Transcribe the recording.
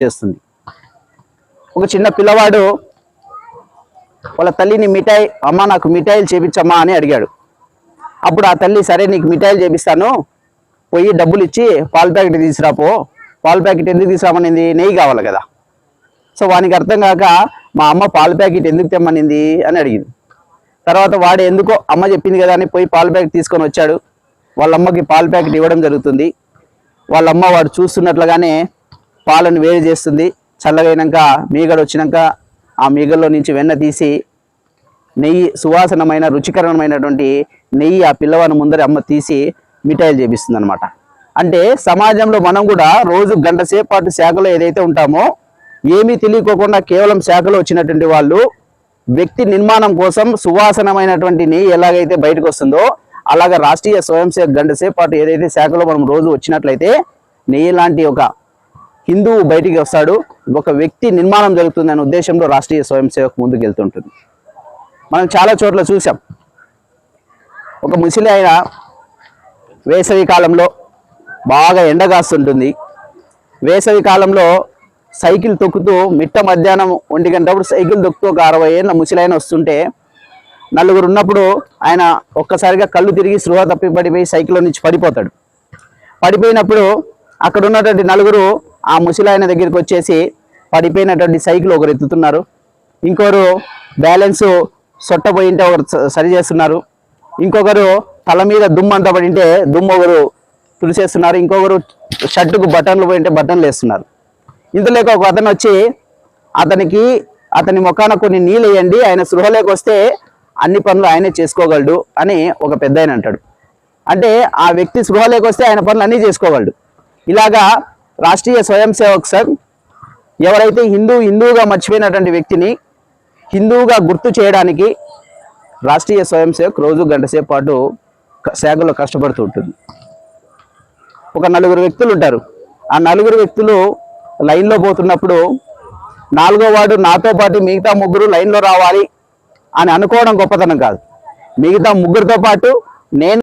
చేస్తుంది. ఒక చిన్న పిల్లవాడు వాళ్ళ తల్లిని మిఠాయి, అమ్మ నాకు మిఠాయిలు చేపించమ్మా అని అడిగాడు. అప్పుడు ఆ తల్లి, సరే నీకు మిఠాయిలు చేపిస్తాను, పోయి డబ్బులు ఇచ్చి పాల ప్యాకెట్ తీసుకురాపో. పాల ప్యాకెట్ ఎందుకు తీసుకురామనింది? నెయ్యి కావాలి కదా. సో వానికి అర్థం కాక మా అమ్మ పాల ప్యాకెట్ ఎందుకు తెమ్మనింది అని అడిగింది. తర్వాత వాడు ఎందుకో అమ్మ చెప్పింది కదా అని పోయి పాల ప్యాకెట్ తీసుకొని వచ్చాడు. వాళ్ళ అమ్మకి పాల ప్యాకెట్ ఇవ్వడం జరుగుతుంది. వాళ్ళమ్మ వాడు చూస్తున్నట్లుగానే పాలను వేడి చేస్తుంది. చల్లగైనాక మీగడ వచ్చినాక ఆ మీగల్లో నుంచి వెన్న తీసి నెయ్యి, సువాసనమైన రుచికరమైనటువంటి నెయ్యి ఆ పిల్లవాని ముందర అమ్మ తీసి మిఠాయిలు చేపిస్తుంది అనమాట. అంటే సమాజంలో మనం కూడా రోజు గంట సేపు పాటు శాఖలో ఏదైతే ఉంటామో, ఏమీ తెలియకోకుండా కేవలం శాఖలో వచ్చినటువంటి వాళ్ళు వ్యక్తి నిర్మాణం కోసం సువాసనమైనటువంటి నెయ్యి ఎలాగైతే బయటకు వస్తుందో, అలాగే రాష్ట్రీయ స్వయం సేవక్ గంట సేపు పాటు ఏదైతే శాఖలో మనం రోజు వచ్చినట్లయితే నెయ్యి లాంటి ఒక హిందువు బయటికి వస్తాడు, ఒక వ్యక్తి నిర్మాణం జరుగుతుందనే ఉద్దేశంలో రాష్ట్రీయ స్వయం సేవక్ ముందుకు వెళ్తుంటుంది. మనం చాలా చోట్ల చూసాం. ఒక ముసలి ఆయన వేసవి కాలంలో బాగా ఎండగాస్తుంటుంది. వేసవి కాలంలో సైకిల్ తొక్కుతూ మిట్ట మధ్యాహ్నం 1 గంటప్పుడు సైకిల్ తొక్కుతూ ఒక 60 ఏళ్ళ ముసలాయన వస్తుంటే, నలుగురు ఉన్నప్పుడు ఆయన ఒక్కసారిగా కళ్ళు తిరిగి స్పృహ తప్పి పడిపోయి సైకిల్లో నుంచి పడిపోతాడు. పడిపోయినప్పుడు అక్కడ ఉన్నటువంటి నలుగురు ఆ ముసలాయన దగ్గరికి వచ్చేసి పడిపోయినటువంటి సైకిల్ ఒకరు ఎత్తుతున్నారు, ఇంకొకరు బ్యాలెన్స్ సొట్టపోయింటే ఒకరు సరి చేస్తున్నారు, ఇంకొకరు తల మీద దుమ్ము అంతా పడింటే దుమ్ము ఒకరు తుడిసేస్తున్నారు, ఇంకొకరు షర్టుకు బటన్లు పోయింటే బటన్లు వేస్తున్నారు. ఇంతలోకి ఒక అతను వచ్చి అతని ముఖాన కొన్ని నీళ్ళు వేయండి, ఆయన సృహలోకి వస్తే అన్ని పనులు ఆయనే చేసుకోగలడు అని ఒక పెద్ద ఆయన అంటాడు. అంటే ఆ వ్యక్తి సృహలోకి వస్తే ఆయన పనులు అన్నీ చేసుకోగలడు. ఇలాగా రాష్ట్రీయ స్వయం సేవక్ సంఘ్ ఎవరైతే హిందువుగా మర్చిపోయినటువంటి వ్యక్తిని హిందువుగా గుర్తు చేయడానికి రాష్ట్రీయ స్వయం సేవక్ రోజు గంట సేపు పాటు శాఖలో కష్టపడుతూ ఉంటుంది. ఒక 4 వ్యక్తులు ఉంటారు. ఆ 4 వ్యక్తులు లైన్లో పోతున్నప్పుడు 4వ వాడు నాతో పాటు మిగతా 3 లైన్లో రావాలి అని అనుకోవడం గొప్పతనం కాదు. మిగతా 3తో పాటు నేను